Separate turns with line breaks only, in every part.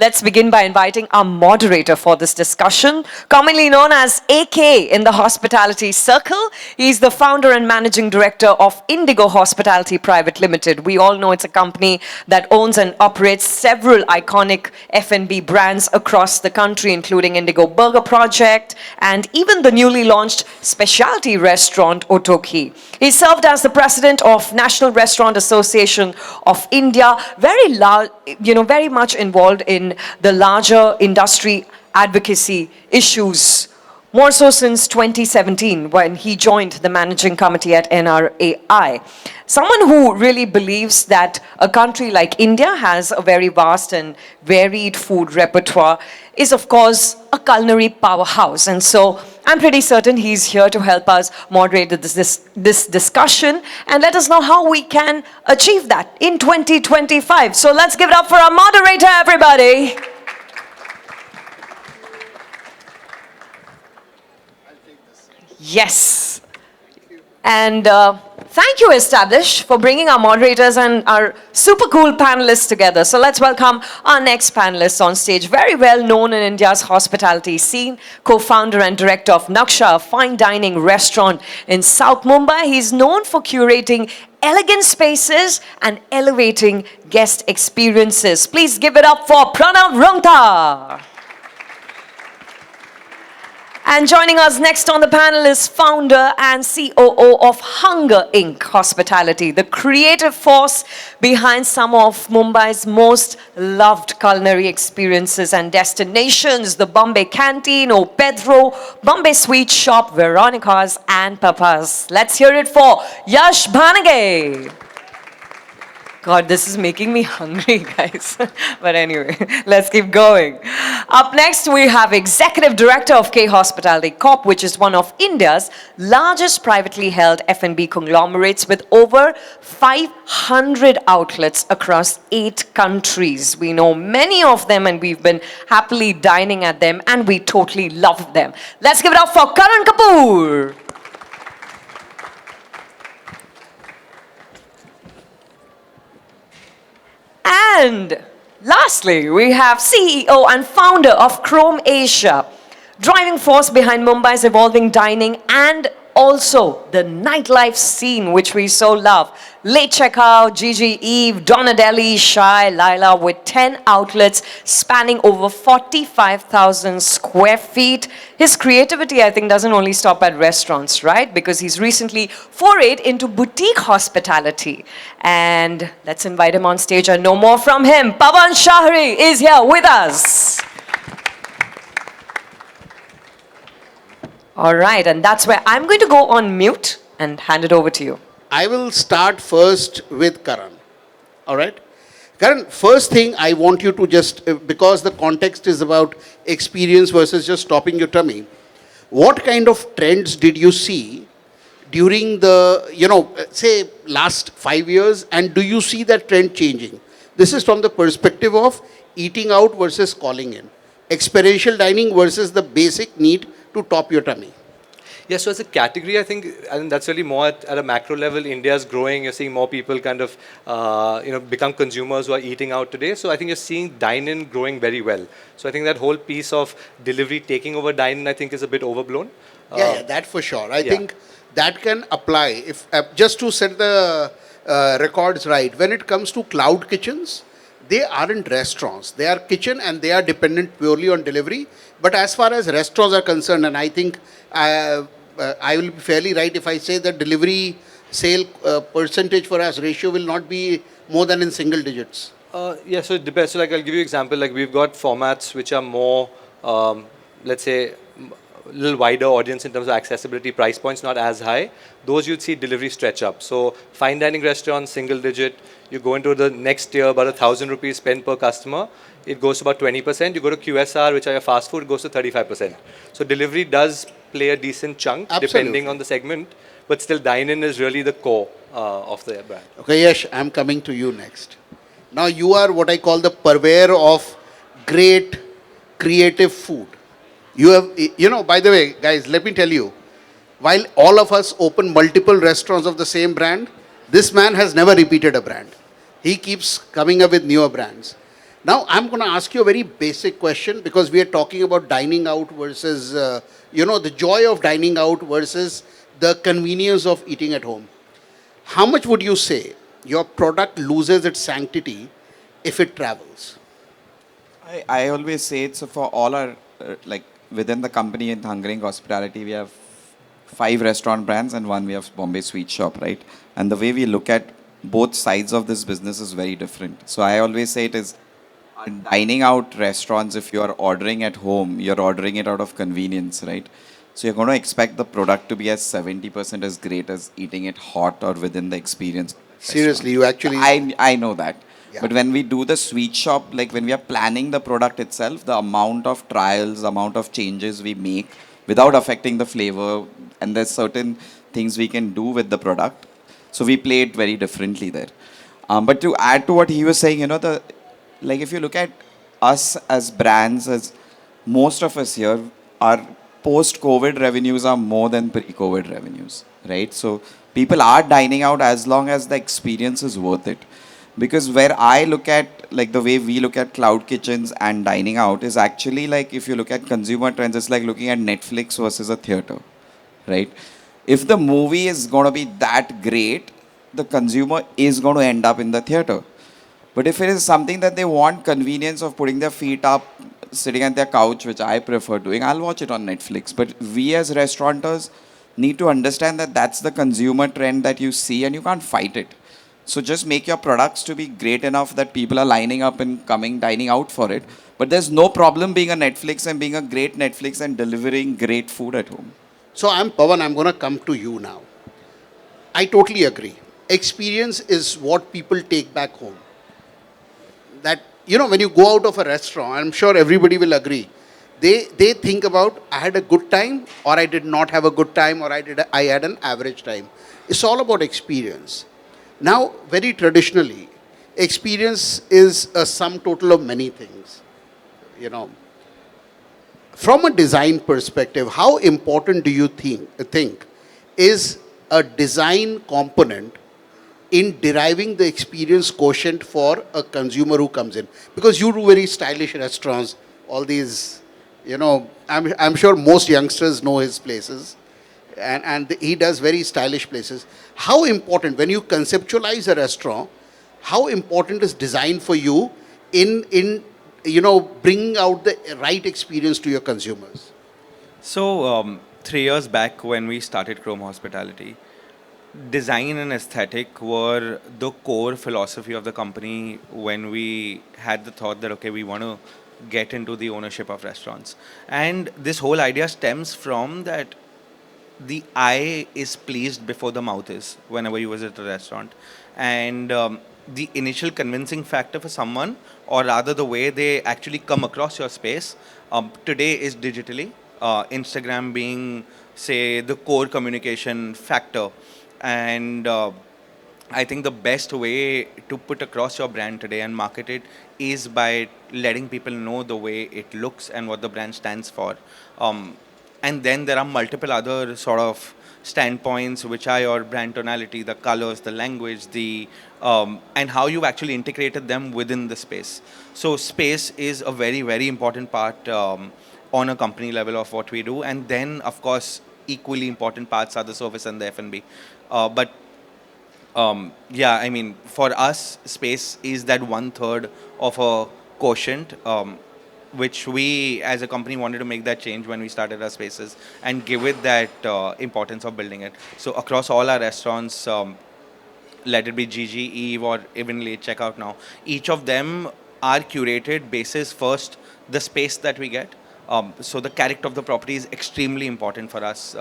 let's begin by inviting our moderator for this discussion, commonly known as AK in the hospitality circle. He's the founder and managing director of Indigo Hospitality Private Limited. We all know it's a company that owns and operates several iconic F&B brands across the country, including Indigo Burger Project and even the newly launched specialty restaurant Otoki. He served as the president of National Restaurant Association of India, very much involved in the larger industry advocacy issues, more so since 2017 when he joined the managing committee at NRAI. Someone who really believes that a country like India has a very vast and varied food repertoire is, of course, a culinary powerhouse. And so I'm pretty certain he's here to help us moderate this discussion and let us know how we can achieve that in 2025. So let's give it up for our moderator, everybody. Yes. And thank you, Establish, for bringing our moderators and our super cool panelists together. So let's welcome our next panelist on stage. Very well known in India's hospitality scene, co-founder and director of Naksha, a fine dining restaurant in South Mumbai. He's known for curating elegant spaces and elevating guest experiences. Please give it up for Pranav Rungta. And joining us next on the panel is founder and COO of Hunger Inc. Hospitality, the creative force behind some of Mumbai's most loved culinary experiences and destinations, the Bombay Canteen, O Pedro, Bombay Sweet Shop, Veronica's and Papa's. Let's hear it for Yash Bhanage. God, this is making me hungry, guys. But anyway, let's keep going. Up next, we have Executive Director of K Hospitality Corp, which is one of India's largest privately held F&B conglomerates with over 500 outlets across 8 countries. We know many of them and we've been happily dining at them and we totally love them. Let's give it up for Karan Kapur. And lastly, we have CEO and founder of Chrome Asia, driving force behind Mumbai's evolving dining and also the nightlife scene, which we so love. Late Checkout, Gigi Eve, Donadelli, Shai, Laila, with 10 outlets spanning over 45,000 square feet. His creativity, I think, doesn't only stop at restaurants, right? Because he's recently forayed into boutique hospitality. And let's invite him on stage and know more from him. Pawan Shahri is here with us. All right, and that's where I'm going to go on mute and hand it over to you.
I will start first with Karan. All right? Karan, first thing I want you to just, because the context is about experience versus just stopping your tummy, what kind of trends did you see during the, say, last 5 years, and do you see that trend changing? This is from the perspective of eating out versus calling in. Experiential dining versus the basic need to top your tummy.
Yeah, so as a category, I think that's really more at a macro level. India's growing. You're seeing more people kind of, become consumers who are eating out today. So I think you're seeing dine-in growing very well. So I think that whole piece of delivery taking over dine-in, I think, is a bit overblown.
Yeah, that for sure. I think that can apply. If just to set the records right, when it comes to cloud kitchens, they aren't restaurants. They are kitchen and they are dependent purely on delivery. But as far as restaurants are concerned, and I think I will be fairly right if I say that delivery sale percentage for us ratio will not be more than in single digits.
Yeah, so it depends. So like I'll give you an example. Like we've got formats which are more, let's say, a little wider audience in terms of accessibility, price points not as high. Those you'd see delivery stretch up. So fine dining restaurants, single digit. You go into the next tier, about 1,000 rupees spent per customer. It goes to about 20%. You go to QSR, which are your fast food, it goes to 35%. So delivery does play a decent chunk, depending on the segment. But still, dine-in is really the core of the brand.
Okay, Yash, I'm coming to you next. Now, you are what I call the purveyor of great creative food. You have, by the way, guys, let me tell you, while all of us open multiple restaurants of the same brand, this man has never repeated a brand. He keeps coming up with newer brands. Now, I'm going to ask you a very basic question because we are talking about dining out versus, the joy of dining out versus the convenience of eating at home. How much would you say your product loses its sanctity if it travels?
I always say it's for all our, like within the company in Hungering Hospitality, we have 5 restaurant brands and one we have Bombay Sweet Shop, right? And the way we look at both sides of this business is very different. So I always say it is dining out restaurants, if you are ordering at home, you're ordering it out of convenience, right? So you're going to expect the product to be as 70% as great as eating it hot or within the experience.
Seriously, you actually.
I know that.
Yeah.
But when we do the sweet shop, like when we are planning the product itself, the amount of trials, the amount of changes we make without affecting the flavor, and there's certain things we can do with the product. So we play it very differently there. But to add to what he was saying, like if you look at us as brands, as most of us here, our post-COVID revenues are more than pre-COVID revenues, right? So people are dining out as long as the experience is worth it. Because where I look at, like the way we look at cloud kitchens and dining out is actually like if you look at consumer trends, it's like looking at Netflix versus a theater, right? If the movie is going to be that great, the consumer is going to end up in the theater. But if it is something that they want convenience of putting their feet up, sitting at their couch, which I prefer doing, I'll watch it on Netflix. But we as restaurateurs need to understand that that's the consumer trend that you see and you can't fight it. So just make your products to be great enough that people are lining up and coming, dining out for it. But there's no problem being a Netflix and being a great Netflix and delivering great food at home.
So I'm Pawan, I'm going to come to you now. I totally agree. Experience is what people take back home. That, when you go out of a restaurant, I'm sure everybody will agree. They think about, I had a good time or I did not have a good time or I had an average time. It's all about experience. Now, very traditionally, experience is a sum total of many things. From a design perspective, how important do you think is a design component in deriving the experience quotient for a consumer who comes in? Because you do very stylish restaurants, all these, I'm sure most youngsters know his places. And he does very stylish places. How important, when you conceptualize a restaurant, how important is design for you in bringing out the right experience to your consumers?
So, 3 years back when we started Chrome Hospitality, design and aesthetic were the core philosophy of the company when we had the thought that, okay, we want to get into the ownership of restaurants. And this whole idea stems from that the eye is pleased before the mouth is whenever you visit a restaurant. And the initial convincing factor for someone, or rather the way they actually come across your space, today is digitally. Instagram being, say, the core communication factor. And I think the best way to put across your brand today and market it is by letting people know the way it looks and what the brand stands for. And then there are multiple other sort of standpoints, which are your brand tonality, the colors, the language, and how you've actually integrated them within the space. So space is a very, very important part on a company level of what we do. And then, of course, equally important parts are the service and the F&B. Yeah, I mean, for us, space is that 1/3 of a quotient. Which we as a company wanted to make that change when we started our spaces and give it that importance of building it. So across all our restaurants, let it be GG, Eve, or even late checkout now, each of them are curated basis first the space that we get. So the character of the property is extremely important for us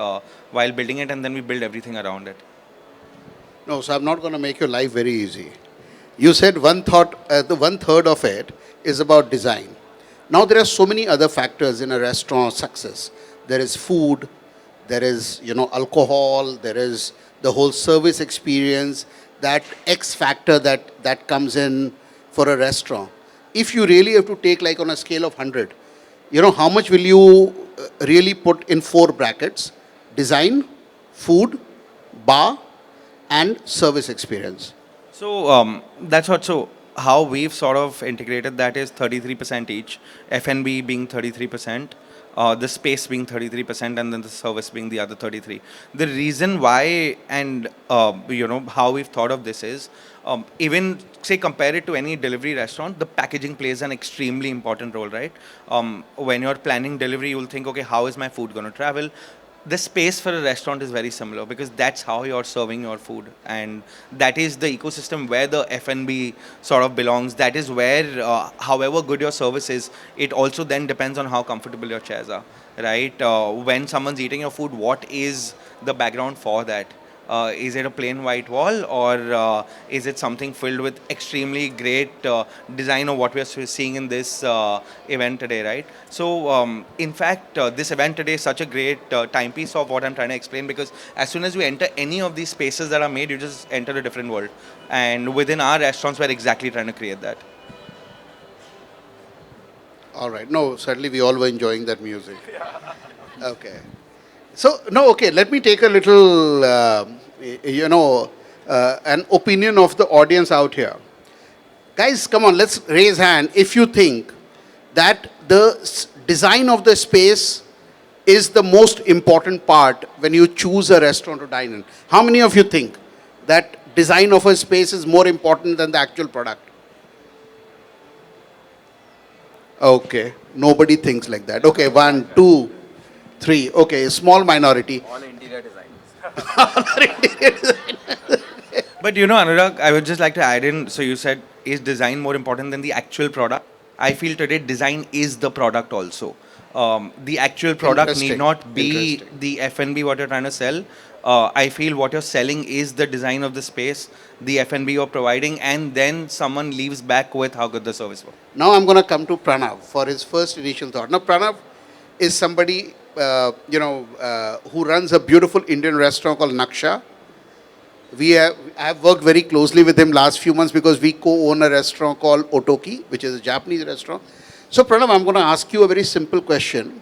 while building it, and then we build everything around it.
No, so I'm not going to make your life very easy. You said the 1/3 of it is about design. Now there are so many other factors in a restaurant success. There is food, there is alcohol, there is the whole service experience, that X factor that comes in for a restaurant. If you really have to take like on a scale of 100, how much will you really put in 4 brackets? Design, food, bar, and service experience.
So that's what. So how we've sort of integrated that is 33% each, F&B being 33%, the space being 33%, and then the service being the other 33. The reason why and how we've thought of this is even say compare it to any delivery restaurant, the packaging plays an extremely important role, right? When you're planning delivery, you'll think, okay, how is my food going to travel? The space for a restaurant is very similar because that's how you're serving your food, and that is the ecosystem where the F&B sort of belongs. That is where however good your service is, it also then depends on how comfortable your chairs are, right? When someone's eating your food, what is the background for that? Is it a plain white wall, or is it something filled with extremely great design of what we are seeing in this event today, right? So, in fact, this event today is such a great timepiece of what I'm trying to explain, because as soon as you enter any of these spaces that are made, you just enter a different world. And within our restaurants, we're exactly trying to create that.
All right. No, certainly we all were enjoying that music. Okay. So, no, okay, let me take a little, an opinion of the audience out here. Guys, come on, let's raise hand if you think that the design of the space is the most important part when you choose a restaurant to dine in. How many of you think that design of a space is more important than the actual product? Okay, nobody thinks like that. Okay, 1, 2, 3. Okay, a small minority.
All interior designers.
But Anurag, I would just like to add in, so you said, is design more important than the actual product? I feel today design is the product also. The actual product need not be the F&B what you're trying to sell. I feel what you're selling is the design of the space, the F&B you're providing, and then someone leaves back with how good the service was.
Now I'm going to come to Pranav for his first initial thought. Now Pranav is somebody, who runs a beautiful Indian restaurant called Naksha. I have worked very closely with him last few months because we co-own a restaurant called Otoki, which is a Japanese restaurant. So Pranav, I'm going to ask you a very simple question.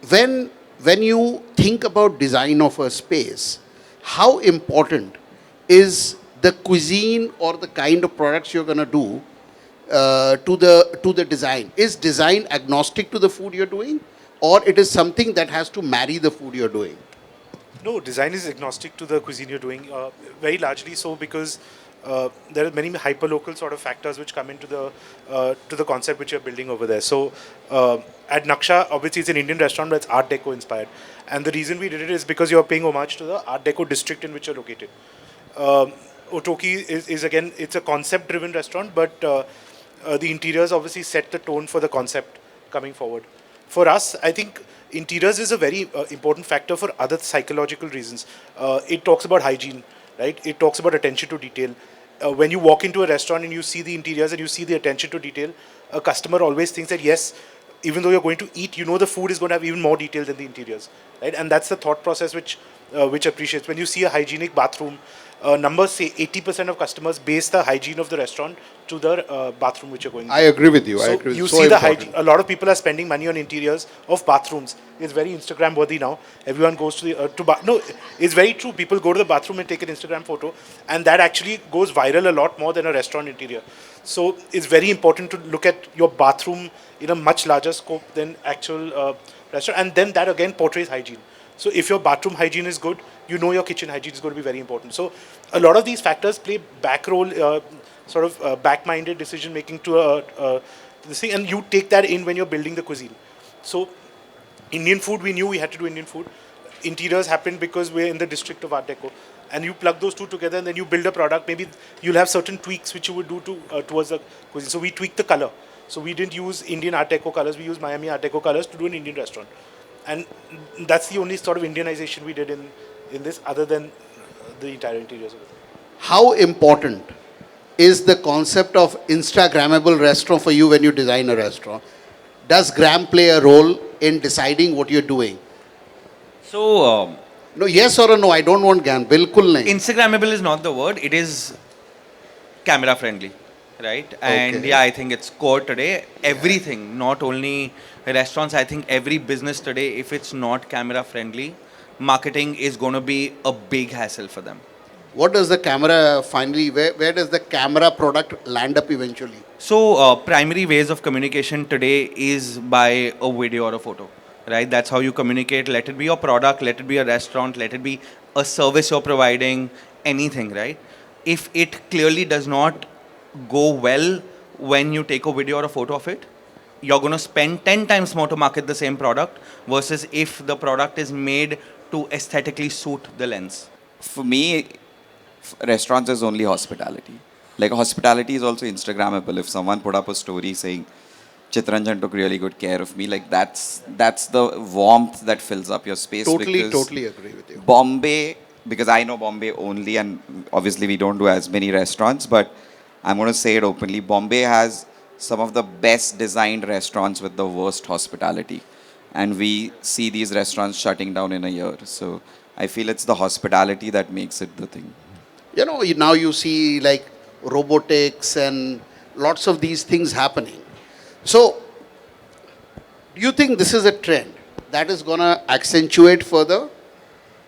When you think about design of a space, how important is the cuisine or the kind of products you're going to do to the design? Is design agnostic to the food you're doing, or it is something that has to marry the food you're doing?
No, design is agnostic to the cuisine you're doing, very largely so because there are many hyper-local sort of factors which come into the concept which you're building over there. So at Naksha, obviously it's an Indian restaurant, but it's Art Deco inspired. And the reason we did it is because you're paying homage to the Art Deco district in which you're located. Otoki is again, it's a concept-driven restaurant, but the interiors obviously set the tone for the concept coming forward. For us, I think interiors is a very important factor for other psychological reasons. It talks about hygiene, right? It talks about attention to detail. When you walk into a restaurant and you see the interiors and you see the attention to detail, a customer always thinks that yes, even though you're going to eat, the food is going to have even more detail than the interiors, right? And that's the thought process which appreciates. When you see a hygienic bathroom, numbers say 80% of customers base the hygiene of the restaurant to the bathroom which you're going to.
I agree with you.
So
I agree.
You
So
see the
important.
hygiene. A lot of people are spending money on interiors of bathrooms. It's very Instagram worthy now. Everyone goes to the no. It's very true. People go to the bathroom and take an Instagram photo, and that actually goes viral a lot more than a restaurant interior. So it's very important to look at your bathroom in a much larger scope than actual restaurant, and then that again portrays hygiene. So if your bathroom hygiene is good, your kitchen hygiene is going to be very important. So a lot of these factors play back role, back-minded decision making to this thing, and you take that in when you're building the cuisine. So Indian food, we knew we had to do Indian food. Interiors happened because we're in the district of Art Deco, and you plug those two together, and then you build a product. Maybe you'll have certain tweaks which you would do towards the cuisine. So we tweaked the color. So we didn't use Indian Art Deco colors. We used Miami Art Deco colors to do an Indian restaurant. And that's the only sort of Indianization we did in this, other than the entire interiors of it.
How important is the concept of Instagrammable restaurant for you when you design a restaurant? Does gram play a role in deciding what you're doing?
So,
No, yes or a no? I don't want gram. Bilkul nahi.
Instagrammable is not the word. It is camera friendly, right? And
Okay.
yeah, I think it's core today. Everything, not only restaurants, I think every business today, if it's not camera friendly, marketing is going to be a big hassle for them.
What does the camera finally, where does the camera product land up eventually?
So, primary ways of communication today is by a video or a photo, right? That's how you communicate. Let it be your product, let it be a restaurant, let it be a service you're providing, anything, right? If it clearly does not go well when you take a video or a photo of it, you're going to spend 10 times more to market the same product versus if the product is made to aesthetically suit the lens.
For me, restaurants is only hospitality. Like hospitality is also Instagrammable. If someone put up a story saying Chitranjan took really good care of me, like that's the warmth that fills up your space.
Totally,
because
totally agree with you.
Bombay, because I know Bombay only, and obviously we don't do as many restaurants, but I'm going to say it openly. Bombay has some of the best designed restaurants with the worst hospitality. And we see these restaurants shutting down in a year. So I feel it's the hospitality that makes it the thing.
You know, now you see like robotics and lots of these things happening. So, do you think this is a trend that is going to accentuate further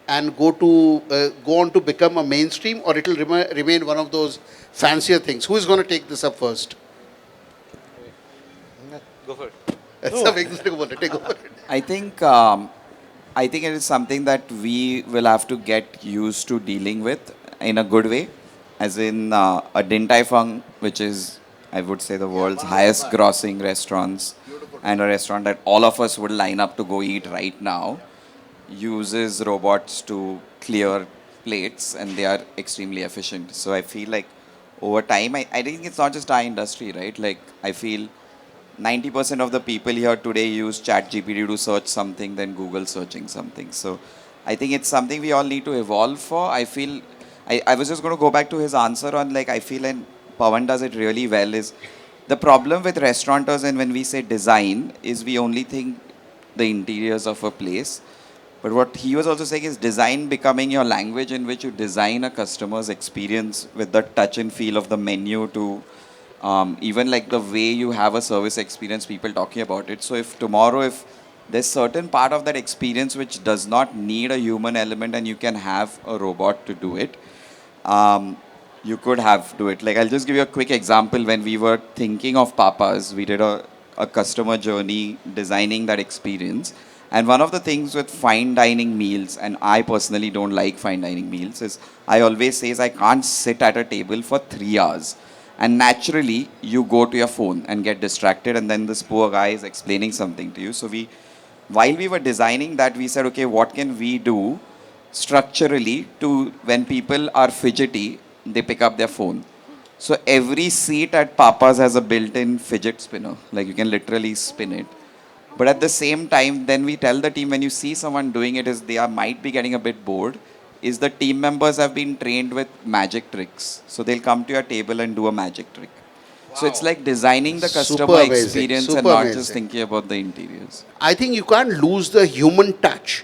and go on to become a mainstream, or it will remain one of those fancier things? Who is going to take this up first?
Go for it.
Take over.
I think it is something that we will have to get used to dealing with in a good way. As in a Din Tai Fung, which is, I would say, the world's highest grossing restaurants, and a restaurant that all of us would line up to go eat right now, uses robots to clear plates, and they are extremely efficient. So I feel like over time, I think it's not just our industry, right? Like I feel 90% of the people here today use ChatGPT to search something than Google searching something. So I think it's something we all need to evolve for. I was just going to go back to his answer on like, I feel, and Pawan does it really well, is the problem with restaurateurs and when we say design is we only think the interiors of a place. But what he was also saying is design becoming your language in which you design a customer's experience with the touch and feel of the menu to even like the way you have a service experience, people talking about it. So if tomorrow, if there's certain part of that experience which does not need a human element and you can have a robot to do it, you could have do it. Like I'll just give you a quick example. When we were thinking of Papas, we did a customer journey designing that experience. And one of the things with fine dining meals, and I personally don't like fine dining meals, is I always say is I can't sit at a table for 3 hours. And naturally, you go to your phone and get distracted, and then this poor guy is explaining something to you. So while we were designing that, we said, okay, what can we do structurally to when people are fidgety, they pick up their phone. So every seat at Papa's has a built-in fidget spinner. Like you can literally spin it. But at the same time, then we tell the team when you see someone doing it is might be getting a bit bored, is the team members have been trained with magic tricks. So they'll come to your table and do a magic trick. Wow. So it's like designing the customer experience and not just thinking about the interiors.
I think you can't lose the human touch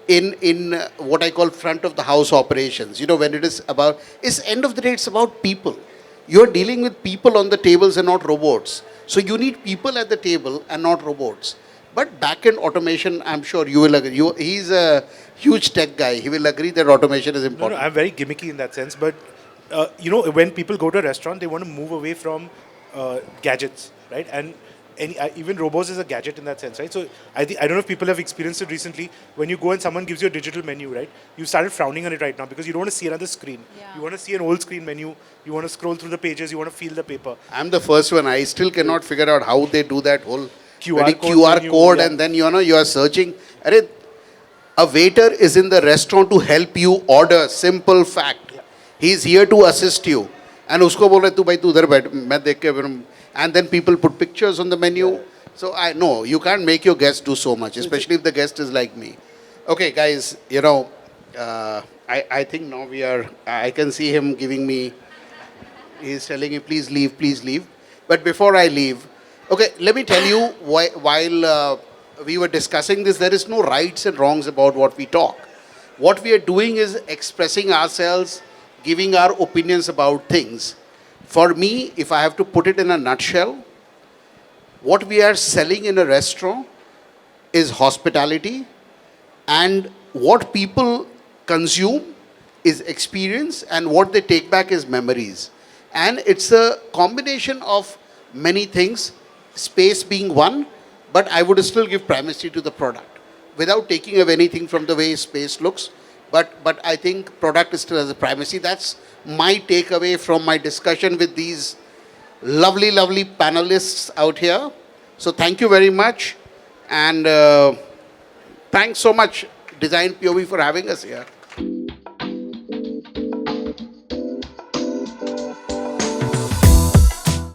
in what I call front of the house operations. You know, when it is about, end of the day, it's about people. You're dealing with people on the tables and not robots. So you need people at the table and not robots. But back-end automation, I'm sure you will agree. He's a huge tech guy. He will agree that automation is important.
No, I'm very gimmicky in that sense. But, when people go to a restaurant, they want to move away from gadgets, right? And even robots is a gadget in that sense, right? So I don't know if people have experienced it recently. When you go and someone gives you a digital menu, right? You started frowning on it right now because you don't want to see another screen. Yeah. You want to see an old screen menu. You want to scroll through the pages. You want to feel the paper.
I'm the first one. I still cannot figure out how they do that whole
QR
code and then you are searching. A waiter is in the restaurant to help you order. Simple fact. Yeah. He's here to assist you. And usko bol rahe tu bhai tu udhar baith, main dekh ke, and then people put pictures on the menu. Yeah. So I know you can't make your guest do so much, especially if the guest is like me. Okay, guys, I think now I can see him giving me, he's telling me, please leave. But before I leave, okay, let me tell you, while we were discussing this, there is no rights and wrongs about what we talk. What we are doing is expressing ourselves, giving our opinions about things. For me, if I have to put it in a nutshell, what we are selling in a restaurant is hospitality, and what people consume is experience, and what they take back is memories. And it's a combination of many things, space being one, but I would still give primacy to the product without taking away anything from the way space looks. But I think product still has a primacy. That's my takeaway from my discussion with these lovely, lovely panelists out here. So thank you very much. And thanks so much, Design POV, for having us here.